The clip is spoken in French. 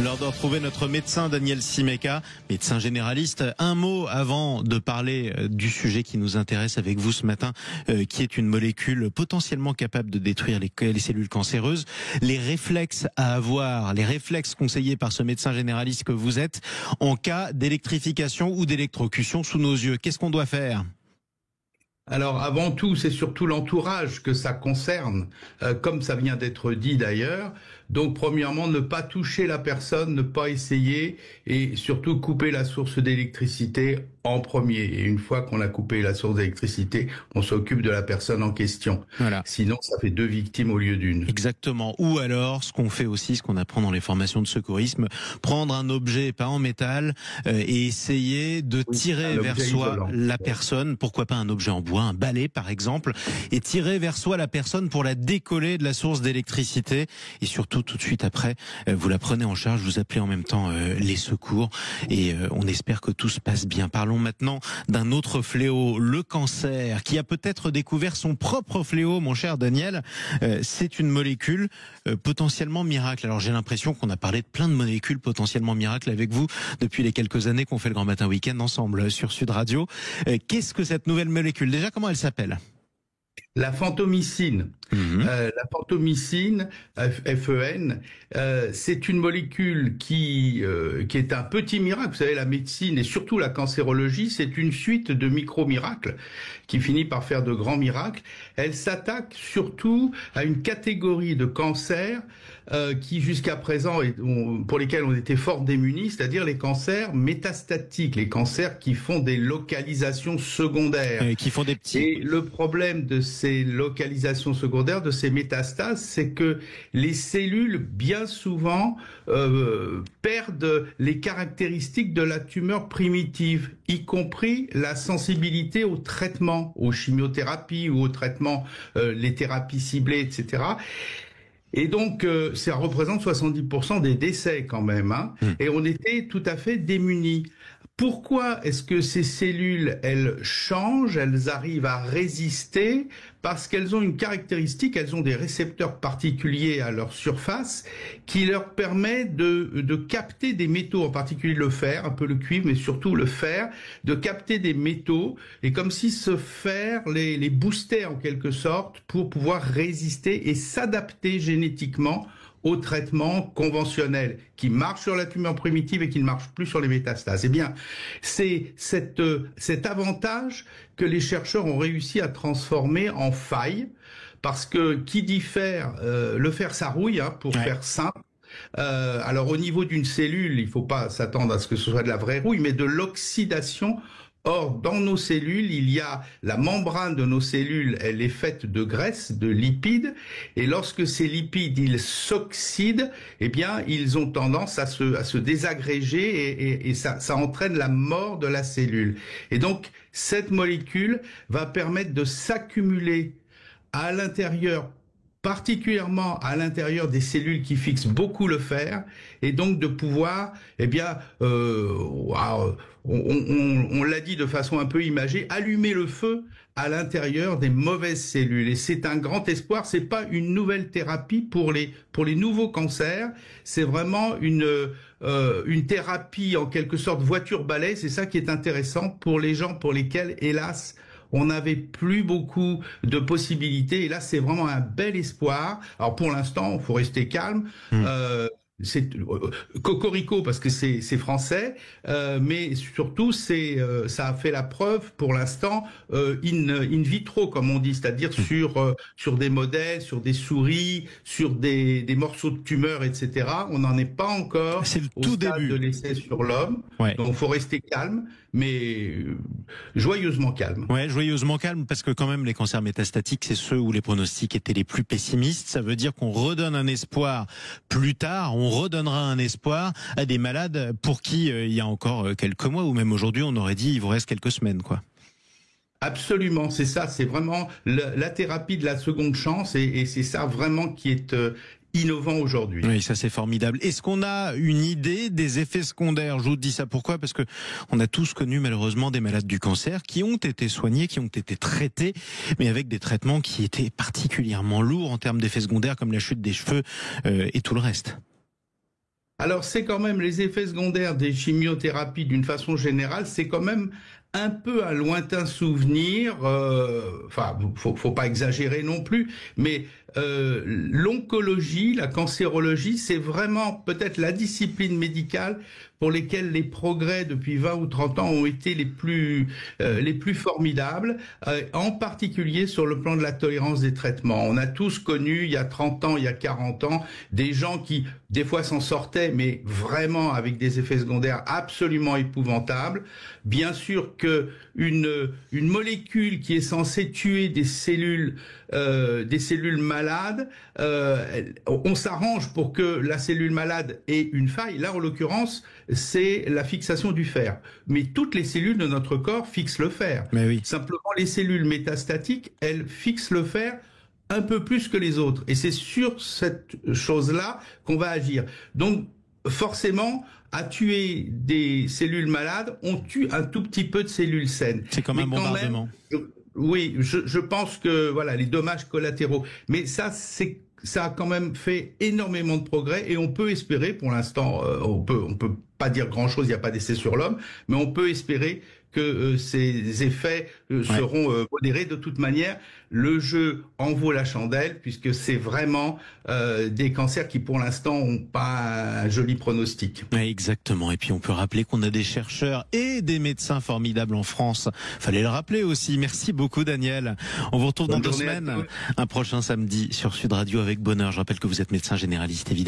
L'heure de retrouver notre médecin Daniel Simeka, médecin généraliste. Un mot avant de parler du sujet qui nous intéresse avec vous ce matin, qui est une molécule potentiellement capable de détruire les cellules cancéreuses. Les réflexes à avoir, les réflexes conseillés par ce médecin généraliste que vous êtes en cas d'électrification ou d'électrocution sous nos yeux. Qu'est-ce qu'on doit faire ? Alors avant tout, c'est surtout l'entourage que ça concerne, comme ça vient d'être dit d'ailleurs. Donc premièrement, ne pas toucher la personne, ne pas essayer et surtout couper la source d'électricité en premier. Et une fois qu'on a coupé la source d'électricité, on s'occupe de la personne en question. Voilà. Sinon, ça fait 2 victimes au lieu d'une. Exactement. Ou alors, ce qu'on fait aussi, ce qu'on apprend dans les formations de secourisme, prendre un objet pas en métal et essayer de tirer vers soi la personne. Pourquoi pas un objet en bois, un balai par exemple, et tirer vers soi la personne pour la décoller de la source d'électricité. Et surtout, tout de suite après, vous la prenez en charge, vous appelez en même temps les secours et on espère que tout se passe bien. Parlons maintenant d'un autre fléau, le cancer, qui a peut-être découvert son propre fléau, mon cher Daniel. C'est une molécule potentiellement miracle. Alors j'ai l'impression qu'on a parlé de plein de molécules potentiellement miracles avec vous depuis les quelques années qu'on fait le Grand Matin Week-end ensemble sur Sud Radio. Qu'est-ce que cette nouvelle molécule ? Déjà, comment elle s'appelle ? La phantomycine. La phantomycine, FEN, c'est une molécule qui est un petit miracle. Vous savez, la médecine et surtout la cancérologie, c'est une suite de micro-miracles qui finit par faire de grands miracles. Elle s'attaque surtout à une catégorie de cancers qui jusqu'à présent, pour lesquels on était fort démunis, c'est-à-dire les cancers métastatiques, les cancers qui font des localisations secondaires. Et qui font des petits. Et le problème de ces localisations secondaires, de ces métastases, c'est que les cellules, bien souvent, perdent les caractéristiques de la tumeur primitive, y compris la sensibilité au traitement, aux chimiothérapies ou aux traitements, les thérapies ciblées, etc. Et donc, ça représente 70% des décès quand même, hein. Et on était tout à fait démunis. Pourquoi est-ce que ces cellules, elles changent, elles arrivent à résister? Parce qu'elles ont une caractéristique, elles ont des récepteurs particuliers à leur surface qui leur permet de capter des métaux, en particulier le fer, un peu le cuivre, mais surtout le fer, de capter des métaux, et comme si ce fer les boostait en quelque sorte pour pouvoir résister et s'adapter génétiquement au traitement conventionnel qui marche sur la tumeur primitive et qui ne marche plus sur les métastases. Eh bien, c'est cet avantage que les chercheurs ont réussi à transformer en faille, parce que qui dit fer, le fer ça rouille, hein, pour faire simple. Alors au niveau d'une cellule, il ne faut pas s'attendre à ce que ce soit de la vraie rouille, mais de l'oxydation. Or, dans nos cellules, il y a la membrane de nos cellules, elle est faite de graisse, de lipides, et lorsque ces lipides, ils s'oxydent, eh bien, ils ont tendance à se désagréger et ça entraîne la mort de la cellule. Et donc, cette molécule va permettre de s'accumuler à l'intérieur, particulièrement à l'intérieur des cellules qui fixent beaucoup le fer, et donc de pouvoir, eh bien, on l'a dit de façon un peu imagée, allumer le feu à l'intérieur des mauvaises cellules. Et c'est un grand espoir. C'est pas une nouvelle thérapie pour les nouveaux cancers. C'est vraiment une thérapie en quelque sorte voiture-balai. C'est ça qui est intéressant pour les gens pour lesquels, hélas, on n'avait plus beaucoup de possibilités. Et là, c'est vraiment un bel espoir. Alors pour l'instant, il faut rester calme. C'est cocorico parce que c'est français, mais surtout ça a fait la preuve pour l'instant in vitro, comme on dit, c'est-à-dire sur des modèles, sur des souris, sur des morceaux de tumeurs, etc. On n'en est pas encore au stade de l'essai sur l'homme, donc faut rester calme, mais joyeusement calme. Ouais, joyeusement calme, parce que quand même les cancers métastatiques, c'est ceux où les pronostics étaient les plus pessimistes. Ça veut dire qu'on redonne un espoir plus tard, on redonnera un espoir à des malades pour qui il y a encore quelques mois, ou même aujourd'hui on aurait dit il vous reste quelques semaines, quoi. Absolument, c'est ça, c'est vraiment la thérapie de la seconde chance, et c'est ça vraiment qui est innovant aujourd'hui. Oui, ça c'est formidable. Est-ce qu'on a une idée des effets secondaires ? Je vous dis ça pourquoi ? Parce que on a tous connu malheureusement des malades du cancer qui ont été soignés, qui ont été traités, mais avec des traitements qui étaient particulièrement lourds en termes d'effets secondaires, comme la chute des cheveux et tout le reste. Alors c'est quand même les effets secondaires des chimiothérapies d'une façon générale, c'est quand même un peu un lointain souvenir, enfin, faut pas exagérer non plus, mais l'oncologie, la cancérologie, c'est vraiment peut-être la discipline médicale pour lesquelles les progrès depuis 20 ou 30 ans ont été les plus formidables, en particulier sur le plan de la tolérance des traitements. On a tous connu, il y a 30 ans, il y a 40 ans, des gens qui, des fois, s'en sortaient, mais vraiment avec des effets secondaires absolument épouvantables. Bien sûr que une molécule qui est censée tuer des cellules malades, on s'arrange pour que la cellule malade ait une faille. Là, en l'occurrence, c'est la fixation du fer. Mais toutes les cellules de notre corps fixent le fer. Mais oui. Simplement, les cellules métastatiques, elles fixent le fer un peu plus que les autres. Et c'est sur cette chose-là qu'on va agir. Donc, forcément, à tuer des cellules malades, on tue un tout petit peu de cellules saines. C'est comme un bombardement. Oui, je pense que voilà, les dommages collatéraux. Mais ça a quand même fait énormément de progrès et on peut espérer, pour l'instant, on peut pas dire grand-chose, il n'y a pas d'essai sur l'homme, mais on peut espérer que ces effets seront modérés. De toute manière, le jeu en vaut la chandelle, puisque c'est vraiment des cancers qui, pour l'instant, ont pas un joli pronostic. Ouais, exactement. Et puis, on peut rappeler qu'on a des chercheurs et des médecins formidables en France. Fallait le rappeler aussi. Merci beaucoup, Daniel. On vous retrouve dans 2 semaines. Un prochain samedi sur Sud Radio avec bonheur. Je rappelle que vous êtes médecin généraliste, évidemment.